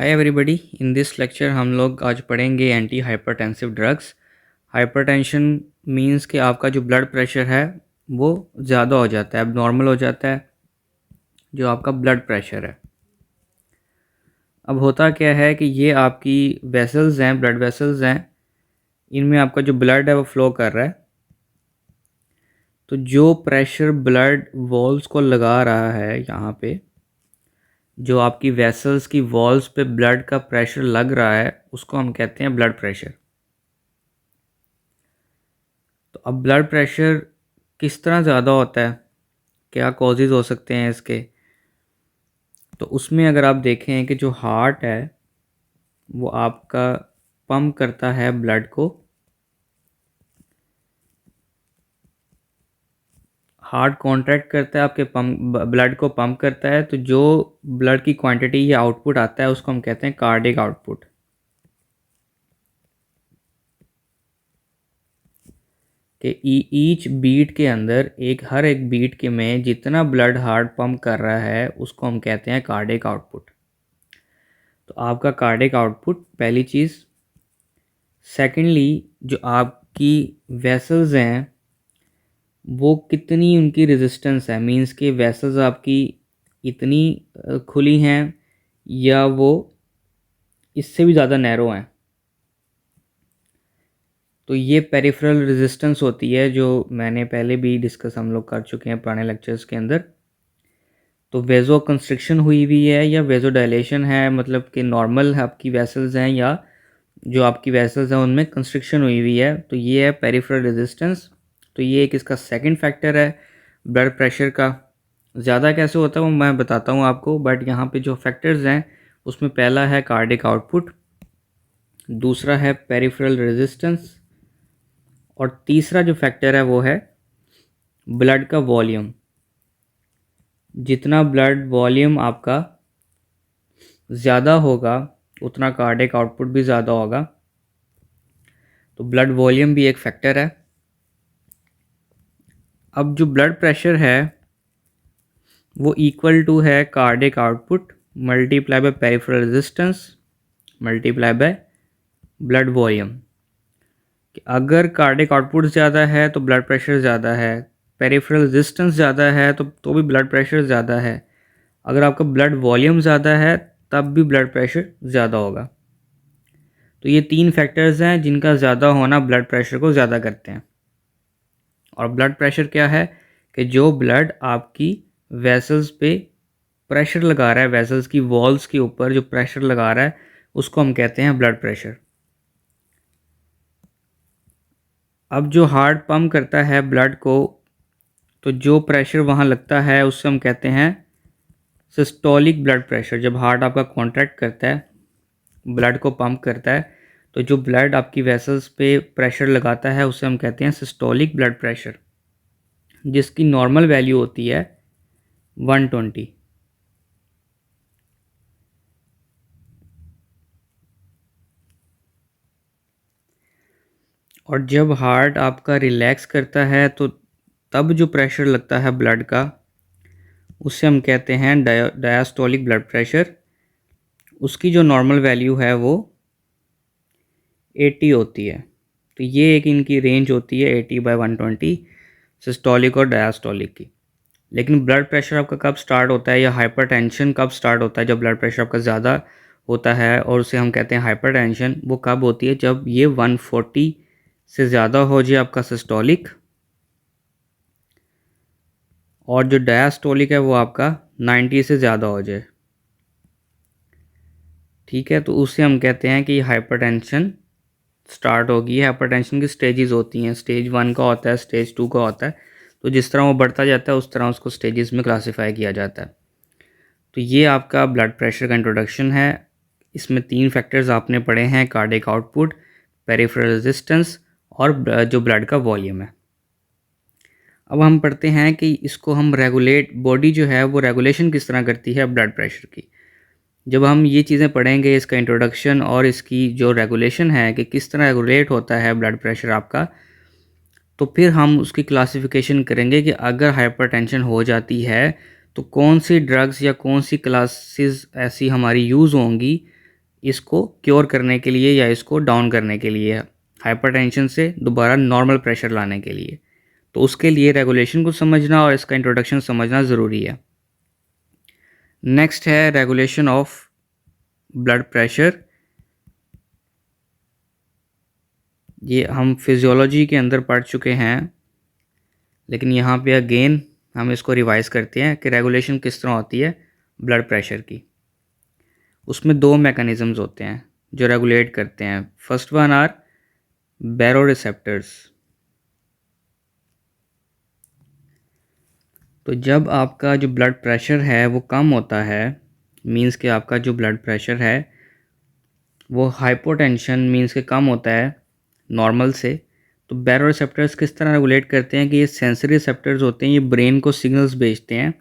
Hi everybody, in this lecture हम लोग आज पढ़ेंगे anti hypertensive drugs. Hypertension means कि आपका जो ब्लड प्रेशर है वो ज़्यादा हो जाता है, अब नॉर्मल हो जाता है जो आपका ब्लड प्रेशर है। अब होता क्या है कि ये आपकी वेसल्स हैं, ब्लड वेसल्स हैं, इनमें आपका जो ब्लड है वो फ्लो कर रहा है। तो जो प्रेशर ब्लड वॉल्स को लगा रहा है, यहाँ पे जो आपकी वेसल्स की वॉल्स पे ब्लड का प्रेशर लग रहा है उसको हम कहते हैं ब्लड प्रेशर। तो अब ब्लड प्रेशर किस तरह ज़्यादा होता है, क्या कॉजेज़ हो सकते हैं इसके। तो उसमें अगर आप देखें कि जो हार्ट है वो आपका पंप करता है ब्लड को, हार्ट कॉन्ट्रैक्ट करता है आपके पंप ब्लड को पंप करता है। तो जो ब्लड की क्वांटिटी या आउटपुट आता है उसको हम कहते हैं कार्डिक आउटपुट। कि ईच बीट के अंदर हर एक बीट के में जितना ब्लड हार्ट पंप कर रहा है उसको हम कहते हैं कार्डिक आउटपुट। तो आपका कार्डिक आउटपुट पहली चीज़। सेकेंडली, जो आपकी वेसल्स हैं वो कितनी उनकी रेजिस्टेंस है, मींस के वेसल्स आपकी इतनी खुली हैं या वो इससे भी ज़्यादा नैरो हैं। तो ये पेरिफेरल रेजिस्टेंस होती है, जो मैंने पहले भी डिस्कस हम लोग कर चुके हैं पुराने लेक्चर्स के अंदर। तो वेजो कंस्ट्रिक्शन हुई हुई है या वेजो डायलेशन है, मतलब कि नॉर्मल आपकी वेसल्स हैं या जो आपकी वेसल्स हैं उनमें कंस्ट्रिक्शन हुई हुई है, तो ये है पेरिफेरल रेजिस्टेंस। तो ये एक इसका सेकंड फैक्टर है ब्लड प्रेशर का। ज़्यादा कैसे होता है वो मैं बताता हूँ आपको, बट यहाँ पे जो फैक्टर्स हैं उसमें पहला है कार्डिक आउटपुट, दूसरा है पेरिफेरल रेजिस्टेंस, और तीसरा जो फैक्टर है वो है ब्लड का वॉल्यूम। जितना ब्लड वॉल्यूम आपका ज़्यादा होगा उतना कार्डिक आउटपुट भी ज़्यादा होगा। तो ब्लड वॉल्यूम भी एक फैक्टर है। अब जो ब्लड प्रेशर है वो इक्वल टू है cardiac output multiply by peripheral resistance multiply by blood volume. अगर कार्डिक आउटपुट ज़्यादा है तो ब्लड प्रेशर ज़्यादा है, पेरिफेरल रेजिस्टेंस ज़्यादा है तो भी ब्लड प्रेशर ज़्यादा है, अगर आपका ब्लड वॉल्यूम ज़्यादा है तब भी ब्लड प्रेशर ज़्यादा होगा। तो ये तीन फैक्टर्स हैं जिनका ज़्यादा होना ब्लड प्रेशर को ज़्यादा करते हैं। और ब्लड प्रेशर क्या है कि जो ब्लड आपकी वेसल्स पे प्रेशर लगा रहा है, वेसल्स की वॉल्स के ऊपर जो प्रेशर लगा रहा है उसको हम कहते हैं ब्लड प्रेशर। अब जो हार्ट पंप करता है ब्लड को, तो जो प्रेशर वहाँ लगता है उससे हम कहते हैं सिस्टोलिक ब्लड प्रेशर। जब हार्ट आपका कॉन्ट्रैक्ट करता है, ब्लड को पंप करता है, तो जो ब्लड आपकी वेसल्स पे प्रेशर लगाता है उसे हम कहते हैं सिस्टोलिक ब्लड प्रेशर, जिसकी नॉर्मल वैल्यू होती है 120। और जब हार्ट आपका रिलैक्स करता है तो तब जो प्रेशर लगता है ब्लड का उससे हम कहते हैं डायस्टोलिक ब्लड प्रेशर। उसकी जो नॉर्मल वैल्यू है वो 80 होती है। तो ये एक इनकी रेंज होती है 80/120 सिस्टोलिक और डायस्टोलिक की। लेकिन ब्लड प्रेशर आपका कब स्टार्ट होता है या हाइपरटेंशन कब स्टार्ट होता है, जब ब्लड प्रेशर आपका ज़्यादा होता है और उसे हम कहते हैं हाइपरटेंशन, वो कब होती है जब ये 140 से ज़्यादा हो जाए आपका सिस्टोलिक, और जो डायस्टोलिक है वो आपका 90 से ज़्यादा हो जाए। ठीक है, तो उसे हम कहते हैं कि हाइपरटेंशन स्टार्ट होगी। हाइपरटेंशन की स्टेजेस होती हैं, स्टेज 1 का होता है, स्टेज 2 का होता है। तो जिस तरह वो बढ़ता जाता है उस तरह उसको स्टेजेस में क्लासीफाई किया जाता है। तो ये आपका ब्लड प्रेशर का इंट्रोडक्शन है। इसमें 3 फैक्टर्स आपने पढ़े हैं, कार्डिक आउटपुट, पेरिफेरल रेजिस्टेंस और जो ब्लड का वॉल्यूम है। अब हम पढ़ते हैं कि इसको हम रेगुलेट, बॉडी जो है वो रेगुलेशन किस तरह करती है ब्लड प्रेशर की। जब हम ये चीज़ें पढ़ेंगे, इसका इंट्रोडक्शन और इसकी जो रेगुलेशन है कि किस तरह रेगुलेट होता है ब्लड प्रेशर आपका, तो फिर हम उसकी क्लासिफिकेशन करेंगे कि अगर हाइपरटेंशन हो जाती है तो कौन सी ड्रग्स या कौन सी क्लासेस ऐसी हमारी यूज़ होंगी इसको क्योर करने के लिए या इसको डाउन करने के लिए, हाइपरटेंशन से दोबारा नॉर्मल प्रेशर लाने के लिए। तो उसके लिए रेगुलेशन को समझना और इसका इंट्रोडक्शन समझना ज़रूरी है। नेक्स्ट है रेगुलेशन ऑफ ब्लड प्रेशर। ये हम फिजियोलॉजी के अंदर पढ़ चुके हैं, लेकिन यहाँ पे अगेन हम इसको रिवाइज करते हैं कि रेगुलेशन किस तरह होती है ब्लड प्रेशर की। उसमें दो मैकेनिज़म्स होते हैं जो रेगुलेट करते हैं। First one are baroreceptors. तो जब आपका जो ब्लड प्रेशर है वो कम होता है, मींस कि आपका जो ब्लड प्रेशर है वो हाइपोटेंशन मींस के कम होता है नॉर्मल से, तो बैरोरिसेप्टर्स किस तरह रेगुलेट करते हैं कि ये सेंसरी रिसेप्टर्स होते हैं, ये ब्रेन को सिग्नल्स भेजते हैं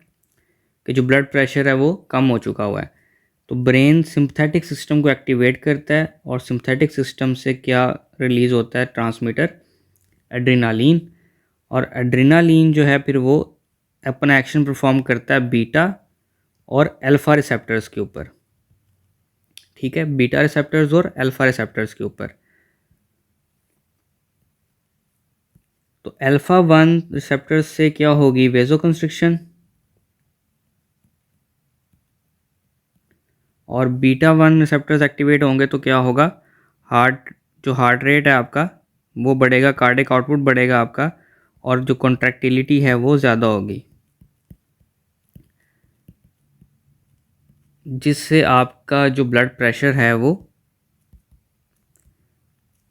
कि जो ब्लड प्रेशर है वो कम हो चुका हुआ है। तो ब्रेन सिंपैथेटिक सिस्टम को एक्टिवेट करता है और सिंपैथेटिक सिस्टम से क्या रिलीज़ होता है, ट्रांसमीटर एड्रेनालिन। और एड्रेनालिन जो है फिर वो अपना एक्शन परफॉर्म करता है बीटा और अल्फा रिसेप्टर्स के ऊपर। ठीक है, बीटा रिसेप्टर्स और अल्फा रिसेप्टर्स के ऊपर। तो अल्फा 1 रिसेप्टर्स से क्या होगी, वेजोकंस्ट्रिक्शन, और बीटा 1 रिसेप्टर्स एक्टिवेट होंगे तो क्या होगा, हार्ट रेट है आपका वो बढ़ेगा, कार्डिक आउटपुट बढ़ेगा आपका, और जो कॉन्ट्रैक्टिलिटी है वो ज़्यादा होगी, जिससे आपका जो ब्लड प्रेशर है वो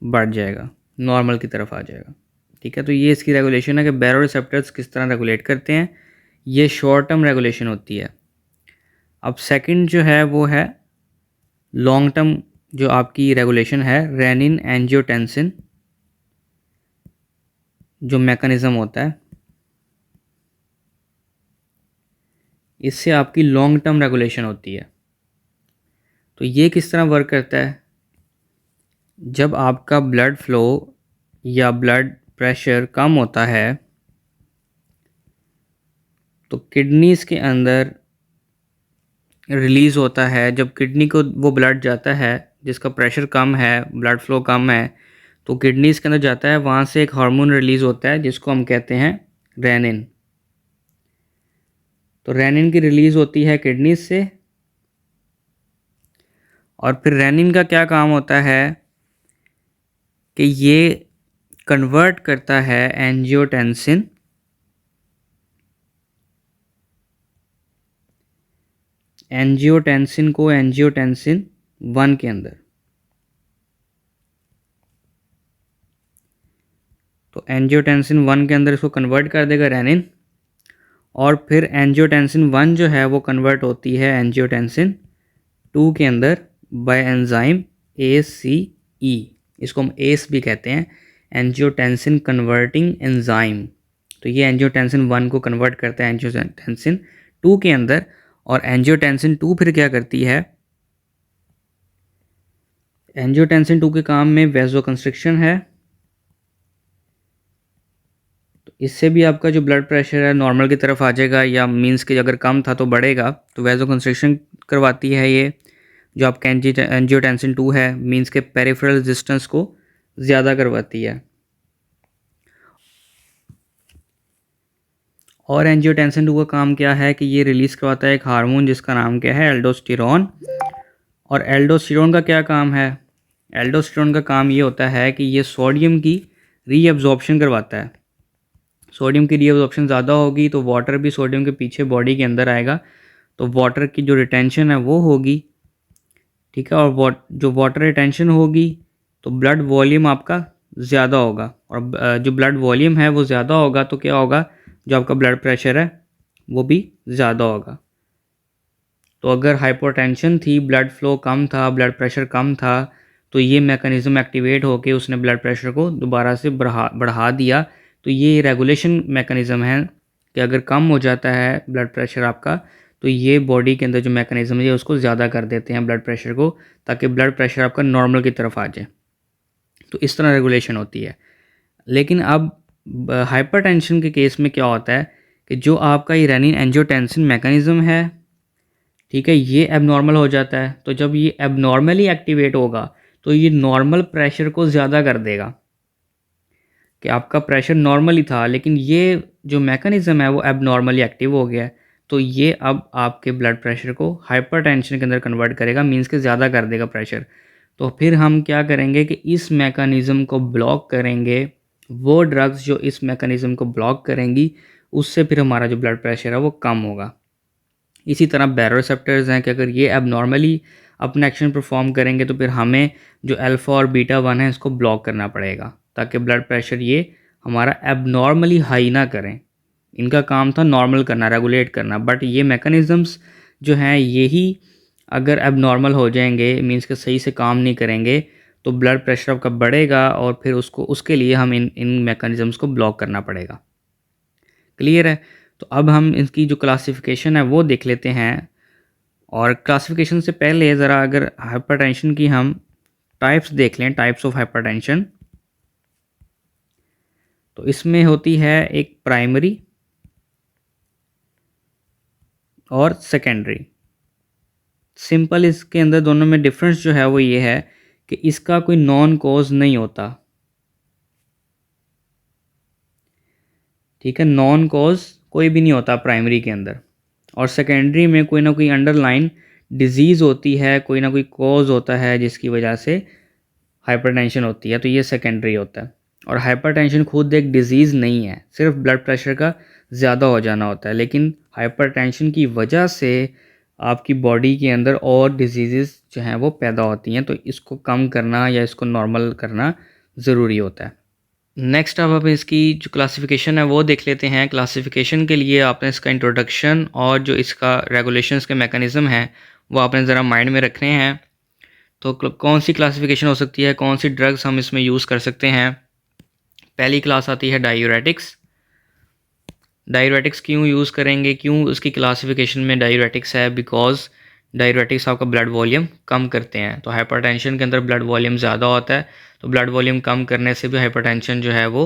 बढ़ जाएगा, नॉर्मल की तरफ आ जाएगा। ठीक है, तो ये इसकी रेगुलेशन है कि बैरोरिसेप्टर्स किस तरह रेगुलेट करते हैं। ये शॉर्ट टर्म रेगुलेशन होती है। अब सेकंड जो है वो है लॉन्ग टर्म, जो आपकी रेगुलेशन है रेनिन एंजियोटेंसिन जो मैकेनिज़्म होता है, इससे आपकी लॉन्ग टर्म रेगुलेशन होती है। तो ये किस तरह वर्क करता है, जब आपका ब्लड फ्लो या ब्लड प्रेशर कम होता है तो किडनीज़ के अंदर रिलीज़ होता है। जब किडनी को वो ब्लड जाता है जिसका प्रेशर कम है, ब्लड फ्लो कम है, तो किडनीज़ के अंदर जाता है, वहाँ से एक हार्मोन रिलीज़ होता है जिसको हम कहते हैं रेनिन। तो रेनिन की रिलीज़ होती है किडनीज से, और फिर रेनिन का क्या काम होता है कि ये कन्वर्ट करता है एंजियोटेंसिन को एंजियोटेंसिन 1 के अंदर। तो एंजियोटेंसिन 1 के अंदर इसको कन्वर्ट कर देगा रेनिन, और फिर एंजियोटेंसिन 1 जो है वो कन्वर्ट होती है एंजियोटेंसिन 2 के अंदर बाय एंजाइम ACE। इसको हम एस भी कहते हैं, एंजियोटेंसिन कन्वर्टिंग एंजाइम। तो ये एंजियोटेंसिन 1 को कन्वर्ट करता है एंजियोटेंसिन 2 के अंदर, और एंजियोटेंसिन 2 फिर क्या करती है, एंजियोटेंसिन 2 के काम में वेजोकंस्ट्रिक्शन है। तो इससे भी आपका जो ब्लड प्रेशर है नॉर्मल की तरफ आ जाएगा, या मींस कि अगर कम था तो बढ़ेगा। तो वेजोकंस्ट्रिक्शन करवाती है ये जो आपका एंजियोटेंसिन 2 है, मींस के पेरिफेरल रेजिस्टेंस को ज़्यादा करवाती है। और एंजियोटेंसिन 2 का काम क्या है कि ये रिलीज़ करवाता है एक हार्मोन जिसका नाम क्या है, एल्डोस्टेरॉन। और एल्डोस्टेरॉन का क्या काम है, एल्डोस्टेरॉन का काम ये होता है कि ये सोडियम की रीअब्जॉर्प्शन करवाता है। सोडियम की रीअब्जॉर्प्शन ज़्यादा होगी तो वाटर भी सोडियम के पीछे बॉडी के अंदर आएगा, तो वाटर की जो रिटेंशन है वो होगी। ठीक है, और जो वाटर रिटेंशन होगी तो ब्लड वॉल्यूम आपका ज़्यादा होगा, और जो ब्लड वॉल्यूम है वो ज़्यादा होगा तो क्या होगा, जो आपका ब्लड प्रेशर है वो भी ज़्यादा होगा। तो अगर हाइपोटेंशन थी, ब्लड फ्लो कम था, ब्लड प्रेशर कम था, तो ये मैकेनिज़्म एक्टिवेट होके उसने ब्लड प्रेशर को दोबारा से बढ़ा दिया। तो ये रेगुलेशन मैकेनिज़्म है कि अगर कम हो जाता है ब्लड प्रेशर आपका, तो ये बॉडी के अंदर जो मैकेनिज़्म है उसको ज़्यादा कर देते हैं ब्लड प्रेशर को, ताकि ब्लड प्रेशर आपका नॉर्मल की तरफ आ जाए। तो इस तरह रेगुलेशन होती है। लेकिन अब हाइपरटेंशन के केस में क्या होता है कि जो आपका ये रेनिन एंजियोटेंसिन मैकेनिज़्म है, ठीक है, ये एबनॉर्मल हो जाता है। तो जब ये एबनॉर्मली एक्टिवेट होगा तो ये नॉर्मल प्रेशर को ज़्यादा कर देगा, कि आपका प्रेशर नॉर्मली था लेकिन ये जो मैकेनिज़्म है वो एबनॉर्मली एक्टिव हो गया है। तो ये अब आपके ब्लड प्रेशर को हाइपरटेंशन के अंदर कन्वर्ट करेगा, मींस के ज़्यादा कर देगा प्रेशर। तो फिर हम क्या करेंगे कि इस मैकेनिज़्म को ब्लॉक करेंगे, वो ड्रग्स जो इस मैकेनिज़्म को ब्लॉक करेंगी, उससे फिर हमारा जो ब्लड प्रेशर है वो कम होगा। इसी तरह बैरोरिसेप्टर्स हैं कि अगर ये एबनॉर्मली अपना एक्शन परफॉर्म करेंगे तो फिर हमें जो अल्फ़ा और बीटा 1 है इसको ब्लॉक करना पड़ेगा, ताकि ब्लड प्रेशर ये हमारा एबनॉर्मली हाई ना करें। इनका काम था नॉर्मल करना, रेगुलेट करना, बट ये मैकेनिज़म्स जो हैं यही अगर एबनॉर्मल हो जाएंगे, मींस के सही से काम नहीं करेंगे, तो ब्लड प्रेशर आपका बढ़ेगा और फिर उसके लिए हम इन मैकेनिज़म्स को ब्लॉक करना पड़ेगा। क्लियर है? तो अब हम इसकी जो क्लासिफिकेशन है वो देख लेते हैं। और क्लासिफिकेशन से पहले ज़रा अगर हाइपरटेंशन की हम टाइप्स देख लें, टाइप्स ऑफ हाइपरटेंशन, तो इसमें होती है एक प्राइमरी और सेकेंडरी। सिंपल इसके अंदर दोनों में डिफरेंस जो है वो ये है कि इसका कोई नॉन कॉज नहीं होता। ठीक है, नॉन कॉज कोई भी नहीं होता प्राइमरी के अंदर, और सेकेंडरी में कोई ना कोई अंडरलाइन डिजीज़ होती है, कोई ना कोई कॉज होता है जिसकी वजह से हाइपरटेंशन होती है, तो ये सेकेंडरी होता है। और हाइपरटेंशन खुद एक डिज़ीज़ नहीं है, सिर्फ ब्लड प्रेशर का ज़्यादा हो जाना होता है, लेकिन हाइपरटेंशन की वजह से आपकी बॉडी के अंदर और डिजीज़ जो हैं वो पैदा होती हैं, तो इसको कम करना या इसको नॉर्मल करना ज़रूरी होता है। नेक्स्ट अब इसकी जो क्लासिफिकेशन है वो देख लेते हैं। क्लासिफिकेशन के लिए आपने इसका इंट्रोडक्शन और जो इसका रेगुलेशंस के मैकेनिज़्म है वो आपने ज़रा माइंड में रखने हैं। तो कौन सी क्लासिफिकेशन हो सकती है, कौन सी ड्रग्स हम इसमें यूज़ कर सकते हैं। पहली क्लास आती है डायूरेटिक्स। डायूरेटिक्स क्यों यूज़ करेंगे, क्यों उसकी क्लासिफिकेशन में डायूरेटिक्स है? बिकॉज डायूरेटिक्स आपका ब्लड वॉल्यूम कम करते हैं। तो हाइपरटेंशन के अंदर ब्लड वॉल्यूम ज़्यादा होता है, तो ब्लड वॉल्यूम कम करने से भी हाइपरटेंशन जो है वो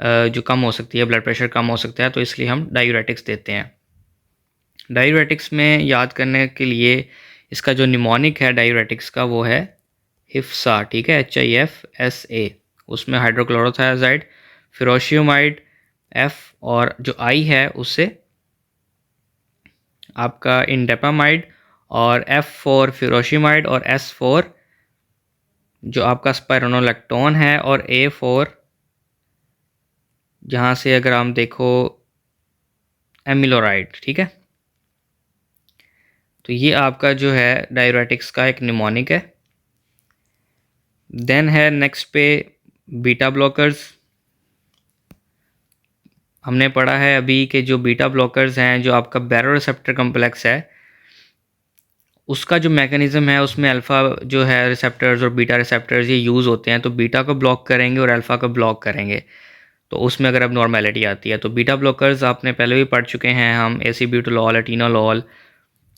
जो कम हो सकती है, ब्लड प्रेशर कम हो सकता है, तो इसलिए हम डायूरेटिक्स देते हैं। डायूरेटिक्स में याद करने के लिए इसका जो निमोनिक है डायूरेटिक्स का वो है हिफ्सा। ठीक है, HIFSA। उसमें हाइड्रोक्लोरोथायाजाइड, फिरोशियोमाइड, F, और जो I है उससे आपका इंडेपामाइड, और F फॉर फिरोशिमाइड, और S फॉर जो आपका स्पाइरोनोलैक्टोन है, और A फॉर जहाँ से अगर हम देखो एमिलोराइड। ठीक है, तो ये आपका जो है डायूरेटिक्स का एक निमोनिक है। देन है नेक्स्ट पे बीटा ब्लॉकर्स। हमने पढ़ा है अभी कि जो बीटा ब्लॉकर्स हैं, जो आपका बैरोरिसेप्टर कम्प्लेक्स है उसका जो मैकेनिज़्म है उसमें अल्फ़ा जो है रिसेप्टर्स और बीटा रिसेप्टर्स ये यूज़ होते हैं। तो बीटा को ब्लॉक करेंगे और अल्फ़ा को ब्लॉक करेंगे, तो उसमें अगर अब नॉर्मेलिटी आती है। तो बीटा ब्लॉकर्स आपने पहले भी पढ़ चुके हैं हम, एसीब्यूटोलॉल, एटिनोलॉल।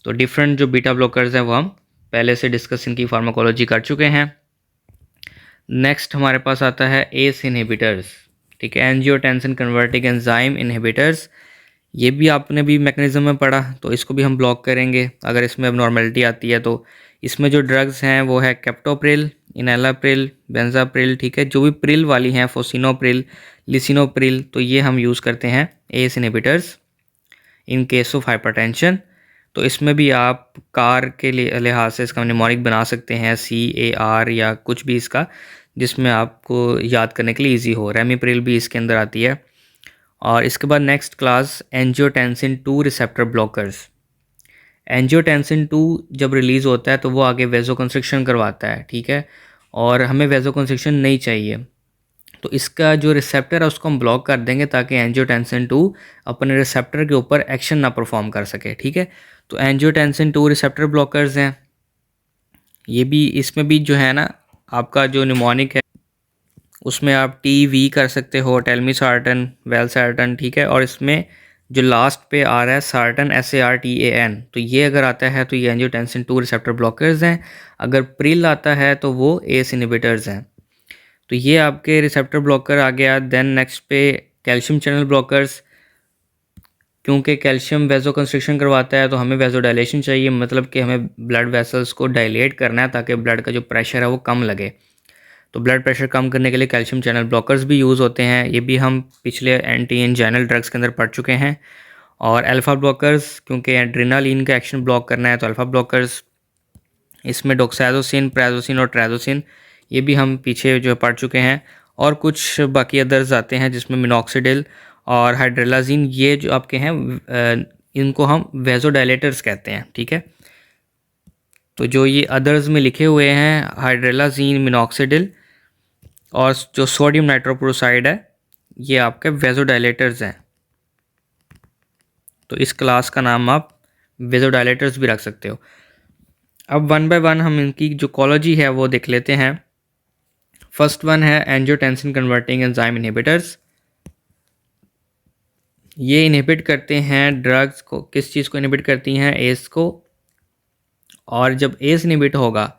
तो डिफरेंट जो बीटा ब्लॉकर्स हैं वो हम पहले से डिस्कस इनकी फार्माकोलॉजी कर चुके हैं। नेक्स्ट हमारे पास आता है एस इनहिबिटर्स। ठीक है, एंजियोटेंसिन कन्वर्टिंग एंजाइम इनहिबिटर्स। ये भी आपने भी मैकेनिज़्म में पढ़ा, तो इसको भी हम ब्लॉक करेंगे अगर इसमें अब नॉर्मेलिटी आती है। तो इसमें जो ड्रग्स हैं वो है कैप्टोप्रिल, इनैलाप्रिल, बेंजाप्रिल। ठीक है, जो भी प्रिल वाली हैं, फोसिनोप्रिल, लिसिनोप्रिल, तो ये हम यूज़ करते हैं S inhibitors in case of hypertension. तो इसमें भी आप कार के लिहाज से इसका निमोनिक बना सकते हैं CAR या कुछ भी इसका, जिसमें आपको याद करने के लिए इजी हो। रेमिप्रिल भी इसके अंदर आती है। और इसके बाद next class angiotensin 2 receptor blockers. Angiotensin 2 जब रिलीज़ होता है तो वो आगे वेजोकंस्ट्रिक्शन करवाता है। ठीक है, और हमें वेजोकंस्ट्रिक्शन नहीं चाहिए, तो इसका जो रिसेप्टर है उसको हम ब्लॉक कर देंगे ताकि एंजियोटेंसिन 2 अपने रिसेप्टर के ऊपर एक्शन ना परफॉर्म कर सके। ठीक है, तो एंजियोटेंसिन 2 रिसेप्टर ब्लॉकर्स हैं ये भी। इसमें भी जो है ना आपका जो निमोनिक है उसमें आप TV कर सकते हो, टेलमिसार्टन, वेलसार्टन। ठीक है, और इसमें जो लास्ट पे आ रहा है सार्टन, SARTAN, तो ये अगर आता है तो ये एंजियोटेंसिन 2 रिसेप्टर ब्लॉकर्स हैं। अगर प्रिल आता है तो वो एस इनहिबिटर्स हैं। तो ये आपके रिसेप्टर ब्लॉकर आ गया। देन नेक्स्ट पे कैल्शियम चैनल ब्लॉकर्स। क्योंकि कैल्शियम वेजो कंस्ट्रिक्शन करवाता है तो हमें वेजो डायलेशन चाहिए, मतलब कि हमें ब्लड वेसल्स को डायलेट करना है ताकि ब्लड का जो प्रेशर है वो कम लगे। तो ब्लड प्रेशर कम करने के लिए कैल्शियम चैनल ब्लॉकर्स भी यूज़ होते हैं, ये भी हम पिछले एंटी एंजाइनल ड्रग्स के अंदर पढ़ चुके हैं। और अल्फ़ा ब्लॉकर्स, क्योंकि एड्रेनालिन का एक्शन ब्लॉक करना है तो अल्फ़ा ब्लॉकर्स, इसमें डोक्साइजोसिन, प्राइजोसिन और ट्राइजोसिन, ये भी हम पीछे जो पढ़ चुके हैं। और कुछ बाकी अदर्स आते हैं जिसमें मिनॉक्सिडिल और हाइड्रेलाजिन, ये जो आपके हैं इनको हम वेजोडाइलेटर्स कहते हैं, ठीक है। तो जो ये अदर्स में लिखे हुए हैं, हाइड्रेलाजिन, मिनॉक्सिडिल और जो सोडियम नाइट्रोक्लोराइड है, ये आपके वेजोडाइलेटर्स हैं। तो इस क्लास का नाम आप वेजोडाइलेटर्स भी रख सकते हो। अब वन बाय वन हम इनकी जो कॉलोजी है वो देख लेते हैं। फर्स्ट वन है एंजियोटेंसिन कन्वर्टिंग एंजाइम इनहिबिटर्स। ये इनहिबिट करते हैं ड्रग्स को, किस चीज़ को इनहिबिट करती हैं? एस को। और जब एस इनहिबिट होगा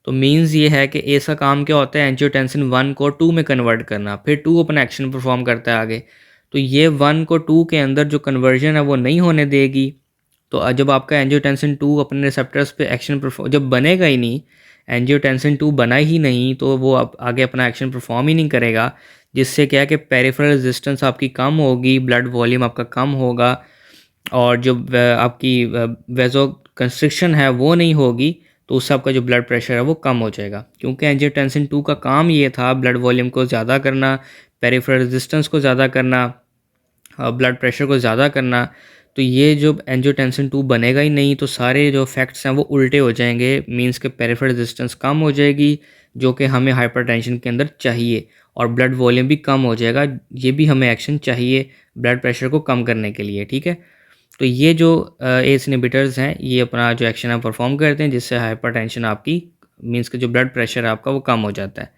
तो मींस ये है कि एस का काम क्या होता है? एंजियोटेंसिन 1 को 2 में कन्वर्ट करना, फिर 2 अपना एक्शन परफॉर्म करता है आगे। तो ये 1 को 2 के अंदर जो कन्वर्जन है वो नहीं होने देगी। तो जब आपका एंजियोटेंसिन 2 अपने रिसेप्टर्स पे एक्शन परफॉर्म, जब बनेगा ही नहीं, एंजियोटेंसिन 2 बना ही नहीं, तो वो आप आगे अपना एक्शन परफॉर्म ही नहीं करेगा, जिससे क्या है कि पेरिफेरल रेजिस्टेंस आपकी कम होगी, ब्लड वॉल्यूम आपका कम होगा, और जो आपकी वेजो कंस्ट्रिक्शन है वो नहीं होगी, तो उससे आपका जो ब्लड प्रेशर है वो कम हो जाएगा। क्योंकि एंजियोटेंसिन 2 का काम ये था ब्लड वॉल्यूम को ज़्यादा करना, पेरिफेरल रेजिस्टेंस को ज़्यादा करना, ब्लड प्रेशर को ज़्यादा करना। तो ये जो एंजियोटेंसिन 2 बनेगा ही नहीं, तो सारे जो फैक्ट्स हैं वो उल्टे हो जाएंगे, मींस के पेरिफेरल रेजिस्टेंस कम हो जाएगी, जो कि हमें हाइपरटेंशन के अंदर चाहिए, और ब्लड वॉल्यूम भी कम हो जाएगा, ये भी हमें एक्शन चाहिए ब्लड प्रेशर को कम करने के लिए, ठीक है। तो ये जो एस इनहिबिटर्स हैं ये अपना जो एक्शन है परफॉर्म करते हैं, जिससे हाइपरटेंशन आपकी, मींस के जो ब्लड प्रेशर है आपका वो कम हो जाता है।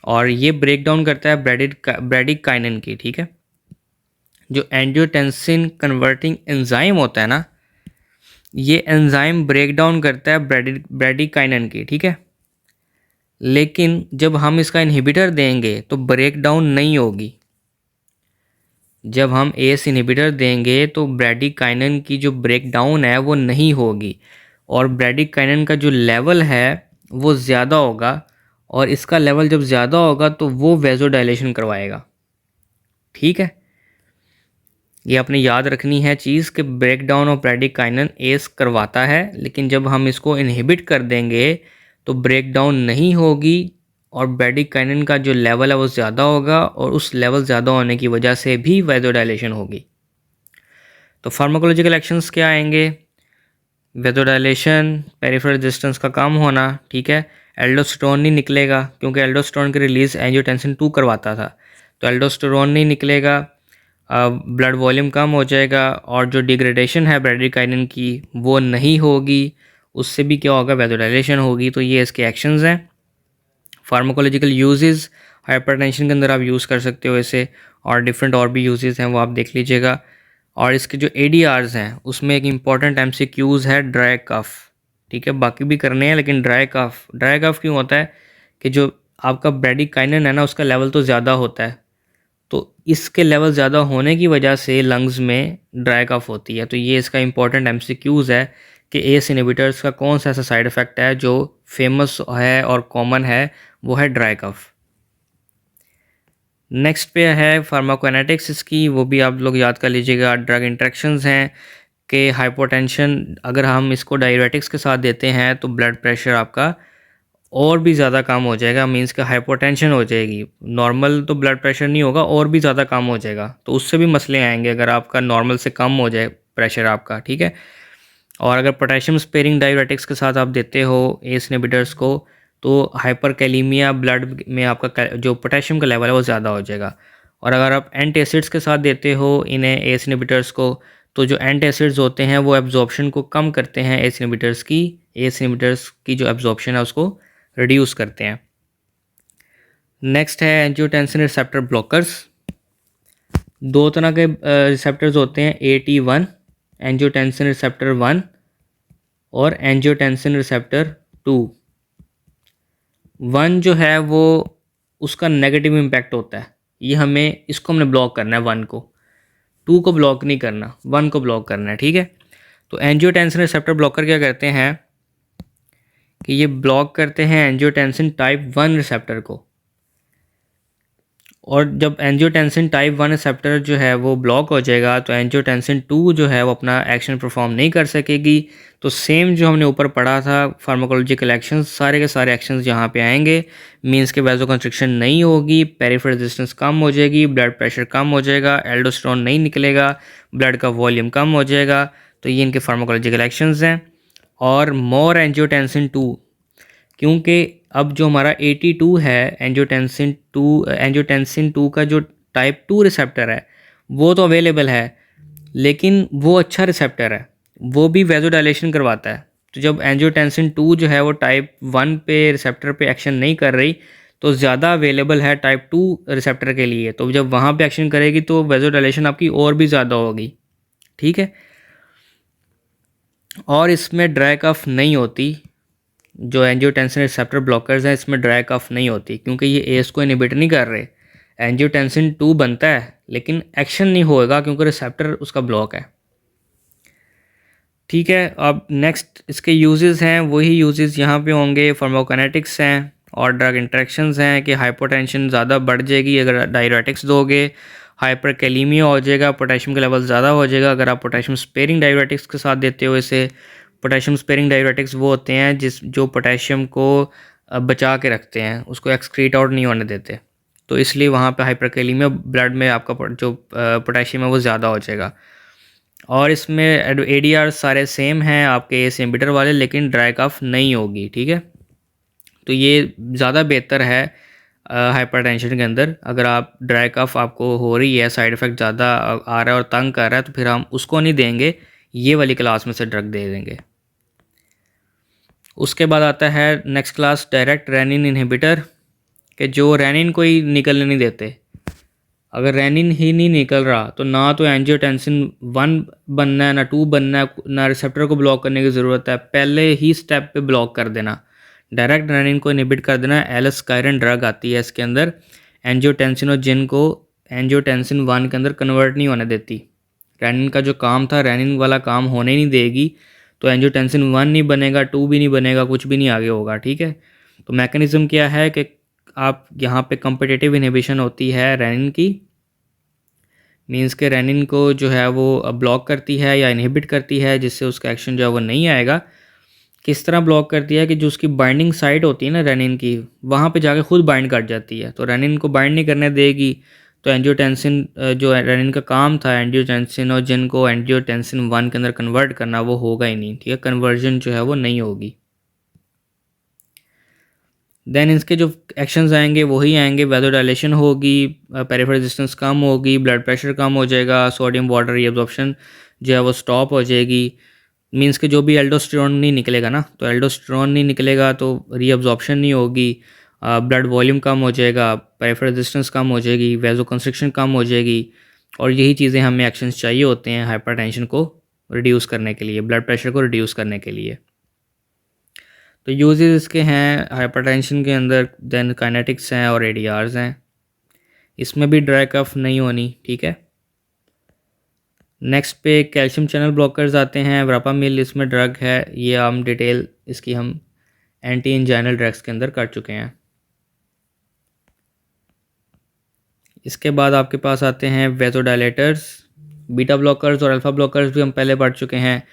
और ये ब्रेक डाउन करता है ब्रैडिकाइनिन की, ठीक है। जो एंजियोटेंसिन कन्वर्टिंग एंजाइम होता है ना, ये एंजाइम ब्रेक डाउन करता है ब्रैडिकाइनिन की, ठीक है। लेकिन जब हम इसका इनहिबिटर देंगे तो ब्रेक डाउन नहीं होगी। जब हम एस इनहिबिटर देंगे तो ब्रैडिकाइनिन की जो ब्रेक डाउन है वो नहीं होगी, और ब्रैडिकाइनिन का जो लेवल है वो ज़्यादा होगा, और इसका लेवल जब ज़्यादा होगा तो वो वेजोडाइलेशन करवाएगा, ठीक है। ये आपने याद रखनी है चीज़ कि break down of bradykinin S करवाता है, लेकिन जब हम इसको इनहिबिट कर देंगे तो ब्रेक डाउन नहीं होगी, और ब्रैडिकाइनिन का जो लेवल है वो ज़्यादा होगा, और उस लेवल ज़्यादा होने की वजह से भी वेजोडाइलेशन होगी। तो फार्माकोलॉजिकल एक्शंस क्या आएंगे? वेजोडाइलेशन, पेरिफेरल रेजिस्टेंस का कम होना, ठीक है। एल्डोस्टेरोन नहीं निकलेगा, क्योंकि एल्डोस्टेरोन की रिलीज एंजियोटेंसिन 2 करवाता था, तो एल्डोस्टेरोन नहीं निकलेगा, ब्लड वॉल्यूम कम हो जाएगा, और जो डिग्रेडेशन है ब्रैडिकाइनिन की वो नहीं होगी, उससे भी क्या होगा? वेजोडाइलेशन होगी। तो ये इसके एक्शंस हैं। फार्माकोलॉजिकल यूजेस, हाइपरटेंशन के अंदर आप यूज़ कर सकते हो इसे, और डिफरेंट और भी यूजेस हैं वो आप देख लीजिएगा। और इसके जो ADRs हैं उसमें एक इम्पॉर्टेंट MCQs है ड्राई कफ, ठीक है। बाकी भी करने हैं, लेकिन ड्राई कफ क्यों होता है? कि जो आपका ब्रैडिकाइनिन है ना, उसका लेवल तो ज़्यादा होता है, तो इसके लेवल ज़्यादा होने की वजह से लंग्स में ड्राई कफ होती है। तो ये इसका इंपॉर्टेंट MCQs है कि एस इनहिबिटर्स का कौन सा ऐसा साइड इफ़ेक्ट है जो फेमस है और कॉमन है, वो है ड्राई कफ। नेक्स्ट पे है फार्माकोकाइनेटिक्स इसकी, वो भी आप लोग याद कर लीजिएगा। ड्रग इंटरेक्शंस हैं कि हाइपोटेंशन, अगर हम इसको डायरेटिक्स के साथ देते हैं तो ब्लड प्रेशर आपका और भी ज़्यादा कम हो जाएगा, मींस का हाइपोटेंशन हो जाएगी। नॉर्मल तो ब्लड प्रेशर नहीं होगा, और भी ज़्यादा कम हो जाएगा, तो उससे भी मसले आएंगे अगर आपका नॉर्मल से कम हो जाए प्रेशर आपका, ठीक है। और अगर पोटेशियम स्पेयरिंग डायरेटिक्स के साथ आप देते हो एस इनहिबिटर्स को, तो हाइपरकैलीमिया, ब्लड में आपका जो पोटेशियम का लेवल है वो ज़्यादा हो जाएगा। और अगर आप एंटासिड्स के साथ देते हो इन्हें एस इनहिबिटर्स को, तो जो एंटासिड्स होते हैं वो एब्जॉर्प्शन को कम करते हैं एस इनहिबिटर्स की जो एब्जॉर्प्शन है उसको रिड्यूस करते हैं। नेक्स्ट है एंजियोटेंसिन रिसेप्टर ब्लॉकर्स। दो तरह के रिसेप्टर्स होते हैं, AT1 एंजियोटेंसिन रिसेप्टर 1 और एंजियोटेंसिन रिसेप्टर 2। 1 जो है वो उसका नेगेटिव इम्पैक्ट होता है, ये हमें इसको हमने ब्लॉक करना है 1 को। 2 को ब्लॉक नहीं करना, 1 को ब्लॉक करना है, ठीक है। तो एंजियोटेंसिन रिसेप्टर ब्लॉकर क्या करते हैं कि ये ब्लॉक करते हैं एंजियोटेंसिन टाइप 1 रिसेप्टर को, और जब एंजियोटेंसिन टाइप 1 रिसेप्टर जो है वो ब्लॉक हो जाएगा तो एंजियोटेंसिन 2 जो है वो अपना एक्शन परफॉर्म नहीं कर सकेगी। तो सेम जो हमने ऊपर पढ़ा था फार्माकोलॉजिकल एक्शंस, सारे के सारे एक्शंस यहाँ पे आएंगे। मींस के वैसोकंस्ट्रिक्शन नहीं होगी, पेरिफेरल रेजिस्टेंस कम हो जाएगी, ब्लड प्रेशर कम हो जाएगा, एल्डोस्टेरोन नहीं निकलेगा, ब्लड का वॉल्यूम कम हो जाएगा। तो ये इनके फार्माकोलॉजिकल एक्शंस हैं। और मोर एंजियोटेंसिन 2, क्योंकि अब जो हमारा 82 है एंजियोटेंसिन 2 का जो टाइप 2 रिसेप्टर है वो तो अवेलेबल है, लेकिन वो अच्छा रिसेप्टर है, वो भी वैसोडायलेशन करवाता है। तो जब एंजियोटेंसिन 2 जो है वो टाइप 1 पे रिसेप्टर पे एक्शन नहीं कर रही तो ज़्यादा अवेलेबल है टाइप 2 रिसेप्टर के लिए, तो जब वहाँ पे एक्शन करेगी तो वैसोडायलेशन आपकी और भी ज़्यादा होगी, ठीक है। और इसमें ड्राई कफ नहीं होती, जो एंजियोटेंसिन रिसेप्टर ब्लॉकर्स हैं इसमें ड्राई कफ नहीं होती, क्योंकि ये एस को इनहिबिट नहीं कर रहे। एंजियोटेंसिन 2 बनता है लेकिन एक्शन नहीं होएगा क्योंकि रिसेप्टर उसका ब्लॉक है, ठीक है। अब नेक्स्ट इसके यूजेस हैं, वही यूजेस यहाँ पे होंगे, फार्माकोकाइनेटिक्स हैं और ड्रग इंटरेक्शंस हैं कि हाइपोटेंशन ज़्यादा बढ़ जाएगी अगर डायरेटिक्स दोगे, हाइपरकैलीमिया हो जाएगा, पोटेशियम का लेवल ज़्यादा हो जाएगा अगर आप पोटेशियम स्पेयरिंग डायरेटिक्स के साथ देते हो इसे। पोटेशियम स्पेयरिंग डायरेटिक्स वो होते हैं जो पोटेशियम को बचा के रखते हैं, उसको एक्सक्रीट आउट नहीं होने देते, तो इसलिए वहाँ पे हाइपरकैलीमिया ब्लड में आपका जो पोटेशियम है वो ज़्यादा हो जाएगा। और इसमें एडीआर सारे सेम हैं आपके एस इनहिबिटर वाले, लेकिन ड्राई कफ नहीं होगी, ठीक है। तो ये ज़्यादा बेहतर है हाइपरटेंशन के अंदर। अगर आप ड्राई कफ आपको हो रही है, साइड इफ़ेक्ट ज़्यादा आ रहा है और तंग कर रहा है, तो फिर हम उसको नहीं देंगे, ये वाली क्लास में से ड्रग दे देंगे। उसके बाद आता है next class direct renin inhibitor, कि जो रेनिन को ही निकलने नहीं देते। अगर रेनिन ही नहीं निकल रहा तो ना तो एंजियोटेंसिन 1 बनना है, ना 2 बनना है, ना रिसेप्टर को ब्लॉक करने की ज़रूरत है, पहले ही स्टेप पे ब्लॉक कर देना, डायरेक्ट रेनिन को इनहिबिट कर देना। एलस्कायरन ड्रग आती है इसके अंदर, एंजियोटेंसिनोजिन को एंजियोटेंसिन 1 के अंदर कन्वर्ट नहीं होने देती। रेनिन का जो काम था रेनिन वाला काम होने नहीं देगी, तो एंजियोटेंसिन 1 नहीं बनेगा, 2 भी नहीं बनेगा, कुछ भी नहीं आगे होगा, ठीक है। तो मैकेनिज़्म क्या है कि आप यहाँ पे कॉम्पिटिटिव इनहिबिशन होती है रेनिन की, मींस के रेनिन को जो है वो ब्लॉक करती है या इनहिबिट करती है, जिससे उसका एक्शन जो है वो नहीं आएगा। किस तरह ब्लॉक करती है कि जो उसकी बाइंडिंग साइट होती है ना रेनिन की, वहाँ पे जाके खुद बाइंड कर जाती है, तो रेनिन को बाइंड नहीं करने देगी। तो एंजियोटेंसिन जो रेनिन का काम था एंजियोटेंसिनोजिन को एंजियोटेंसिन 1 के अंदर कन्वर्ट करना, वो होगा ही नहीं, ठीक है, कन्वर्जन जो है वो नहीं होगी। देन इसके जो एक्शंस आएंगे वही आएंगे, वैसोडायलेशन होगी, पेरिफेरल रेजिस्टेंस कम होगी, ब्लड प्रेशर कम हो जाएगा, सोडियम वाटर रीअब्जॉर्प्शन जो है वो स्टॉप हो जाएगी। मींस के जो भी एल्डोस्टेरोन नहीं निकलेगा ना, तो एल्डोस्टेरोन नहीं निकलेगा तो रीअब्जॉर्प्शन नहीं होगी, ब्लड वॉल्यूम कम हो जाएगा, पेरिफेरल रेजिस्टेंस कम हो जाएगी, वैसोकंस्ट्रिक्शन कम हो जाएगी। और यही चीज़ें हमें एक्शंस चाहिए होते हैं हाइपरटेंशन को रिड्यूस करने के लिए, ब्लड प्रेशर को रिड्यूस करने के लिए। तो यूजेस इसके हैं हाइपरटेंशन के अंदर, देन काइनेटिक्स हैं और एडीआरस हैं। इसमें भी ड्राई कफ नहीं होनी, ठीक है। नेक्स्ट पे कैल्शियम चैनल ब्लॉकर्स आते हैं, वरापामिल इसमें ड्रग है, ये हम डिटेल इसकी हम एंटी इंजाइनल ड्रग्स के अंदर कर चुके हैं। इसके बाद आपके पास आते हैं वेजोडायलेटर्स, बीटा ब्लॉकर्स और अल्फ़ा ब्लॉकर्स भी हम पहले पढ़ चुके हैं।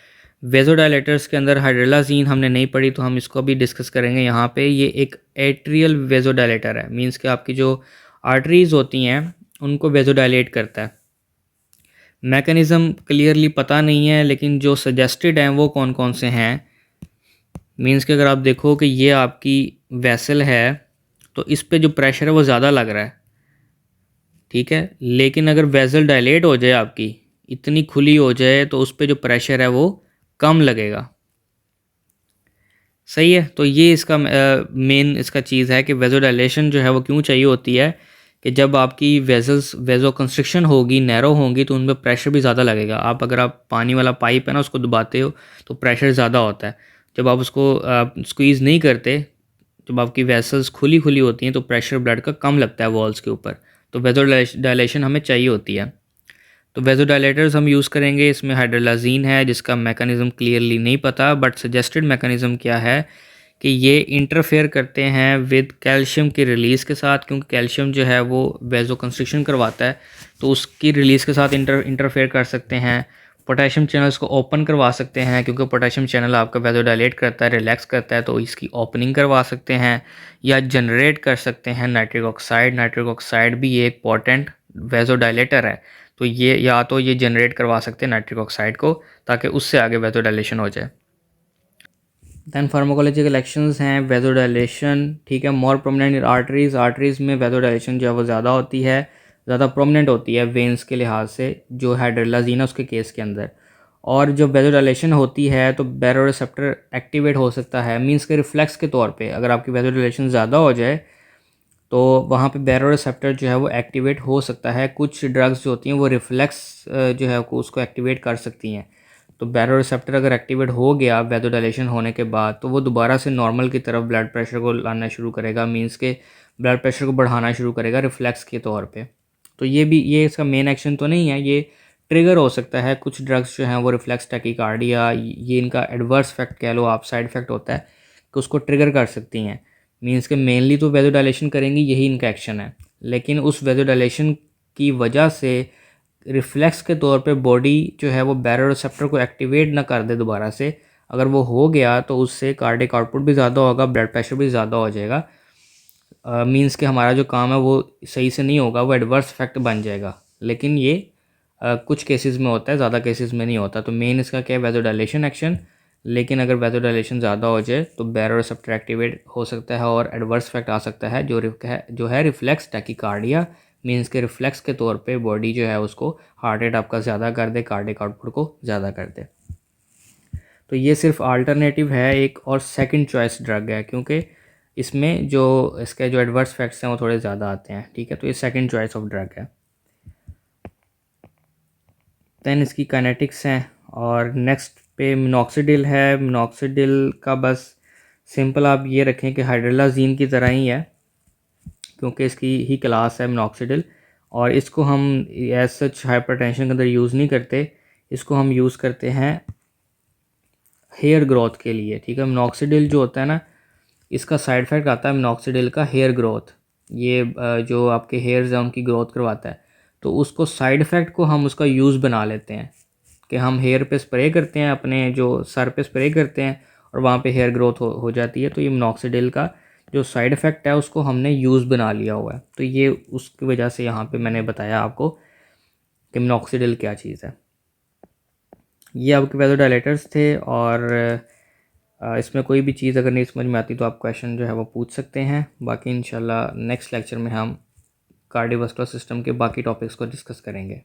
वेजोडायलेटर्स के अंदर हाइड्रोलाजीन हमने नहीं पढ़ी, तो हम इसको भी डिस्कस करेंगे यहाँ पे। ये एक एट्रियल वेजोडायलेटर है, मींस कि आपकी जो आर्टरीज़ होती हैं उनको वेजोडायलेट करता है। मैकेनिज़्म क्लियरली पता नहीं है, लेकिन जो सजेस्टेड हैं वो कौन कौन से हैं। मींस कि अगर आप देखो कि ये आपकी वेसल है तो इस पे जो प्रेशर है वो ज़्यादा लग रहा है, ठीक है, लेकिन अगर वेसल डायलेट हो जाए आपकी, इतनी खुली हो जाए, तो उस पे जो प्रेशर है वो कम लगेगा, सही है। तो ये इसका मेन इसका चीज़ है कि वेजोडायलेशन जो है वो क्यों चाहिए होती है, कि जब आपकी वेजल्स वेजो कंस्ट्रिक्शन होगी, नैरो होंगी, तो उनमें प्रेशर भी ज़्यादा लगेगा। अगर आप पानी वाला पाइप है ना उसको दबाते हो तो प्रेशर ज़्यादा होता है, जब आप उसको स्क्वीज़ नहीं करते, जब आपकी वेसल्स खुली खुली होती हैं तो प्रेशर ब्लड का कम लगता है वॉल्स के ऊपर, तो वेजोडायलेशन हमें चाहिए होती है। तो वेज़ोडाइलेटर्स हम यूज़ करेंगे, इसमें हाइड्रोलाजीन है जिसका मैकेनिज़्म क्लियरली नहीं पता, बट सजेस्टेड मैकेनिज़्म क्या है कि ये इंटरफेयर करते हैं विद कैल्शियम की रिलीज़ के साथ, क्योंकि कैल्शियम जो है वो वेज़ो कंस्ट्रिक्शन करवाता है, तो उसकी रिलीज़ के साथ इंटरफेयर कर सकते हैं। पोटेशियम चैनल्स को ओपन करवा सकते हैं, क्योंकि पोटेशियम चैनल आपका वेज़ोडाइलेट करता है, रिलैक्स करता है, तो इसकी ओपनिंग करवा सकते हैं। या जनरेट कर सकते हैं नाइट्रिक ऑक्साइड। नाइट्रिक ऑक्साइड भी एक पोटेंट वेज़ोडाइलेटर है, तो ये या तो ये जनरेट करवा सकते हैं नाइट्रिक ऑक्साइड को, ताकि उससे आगे वेज़ोडाइलेशन हो जाए। दैन फार्माकोलॉजिकल एक्शंस हैं वेज़ोडाइलेशन, ठीक है, मोर प्रोमिनेंट इन आर्टरीज़। आर्टरीज़ में वेज़ोडाइलेशन जो है वो ज़्यादा होती है, ज़्यादा प्रोमिनेंट होती है वेंस के लिहाज से, जो हाइड्रोलाजीन है उसके केस के अंदर। और जो वेज़ोडाइलेशन होती है तो बैरोरिसेप्टर एक्टिवेट हो सकता है, मींस के रिफ्लेक्स के तौर पे अगर आपकी वेज़ोडाइलेशन ज़्यादा हो जाए तो वहाँ पे बैरोरिसेप्टर जो है वो एक्टिवेट हो सकता है। कुछ ड्रग्स जो होती हैं वो रिफ्लेक्स जो है उसको एक्टिवेट कर सकती हैं। तो बैरोरिसेप्टर अगर एक्टिवेट हो गया वेज़ोडाइलेशन होने के बाद, तो वो दोबारा से नॉर्मल की तरफ ब्लड प्रेशर को लाना शुरू करेगा, मींस के ब्लड प्रेशर को बढ़ाना शुरू करेगा रिफ्लेक्स के तौर पे। तो ये इसका मेन एक्शन तो नहीं है, ये ट्रिगर हो सकता है। कुछ ड्रग्स जो हैं वो रिफ्लेक्स टैकीकार्डिया, ये इनका एडवर्स इफेक्ट कह लो आप, साइड इफेक्ट होता है कि उसको ट्रिगर कर सकती हैं। मींस के मेनली तो वेज़ोडाइलेशन करेंगी, यही इनका एक्शन है, लेकिन उस वेज़ोडाइलेशन की वजह से रिफ्लेक्स के तौर पे बॉडी जो है वो बैरोरिसेप्टर को एक्टिवेट ना कर दे दोबारा से। अगर वो हो गया तो उससे कार्डियक आउटपुट भी ज़्यादा होगा, ब्लड प्रेशर भी ज़्यादा हो जाएगा। मींस के हमारा जो काम है वो सही से नहीं होगा, वो एडवर्स इफेक्ट बन जाएगा। लेकिन ये कुछ केसेस में होता है, ज़्यादा केसेस में नहीं होता। तो मेन इसका क्या है, वेज़ोडाइलेशन एक्शन। लेकिन अगर वेज़ोडाइलेशन ज़्यादा हो जाए तो बैरोरिसेप्टर एक्टिवेट हो सकता है और एडवर्स इफेक्ट आ सकता है, जो है रिफ्लेक्स टैकीकार्डिया। मींस के रिफ्लेक्स के तौर पे बॉडी जो है उसको हार्ट रेट आपका ज़्यादा कर दे, कार्डियक आउटपुट को ज़्यादा कर दे। तो ये सिर्फ अल्टरनेटिव है एक और सेकंड चॉइस ड्रग है, क्योंकि इसमें जो इसके जो एडवर्स इफेक्ट्स हैं वो थोड़े ज़्यादा आते हैं, ठीक है। तो ये सेकंड चॉइस ऑफ ड्रग है। दैन इसकी काइनेटिक्स हैं, और नेक्स्ट पे मिनॉक्सिडिल है। मिनॉक्सिडिल का बस सिंपल आप ये रखें कि हाइड्रोलाजीन की तरह ही है, क्योंकि इसकी ही क्लास है मिनॉक्सिडिल। और इसको हम एज सच हाइपरटेंशन के अंदर यूज़ नहीं करते, इसको हम यूज़ करते हैं हेयर ग्रोथ के लिए, ठीक है। मिनॉक्सिडिल जो होता है ना, इसका साइड इफ़ेक्ट आता है मिनॉक्सिडिल का हेयर ग्रोथ। ये जो आपके हेयर्स हैं उनकी ग्रोथ करवाता है, तो उसको साइड इफ़ेक्ट को हम उसका यूज़ बना लेते हैं कि हम हेयर पे स्प्रे करते हैं, अपने जो सर पे स्प्रे करते हैं और वहाँ पे हेयर ग्रोथ हो जाती है। तो ये मिनॉक्सिडिल का जो साइड इफ़ेक्ट है उसको हमने यूज़ बना लिया हुआ है। तो ये उसकी वजह से यहाँ पे मैंने बताया आपको कि मिनॉक्सिडिल क्या चीज़ है। ये आपके वेज़ोडाइलेटर्स थे, और इसमें कोई भी चीज़ अगर नहीं समझ में आती तो आप क्वेश्चन जो है वो पूछ सकते हैं। बाकी इंशाल्लाह नेक्स्ट लेक्चर में हम कार्डियोवास्कुलर सिस्टम के बाकी टॉपिक्स को डिस्कस करेंगे।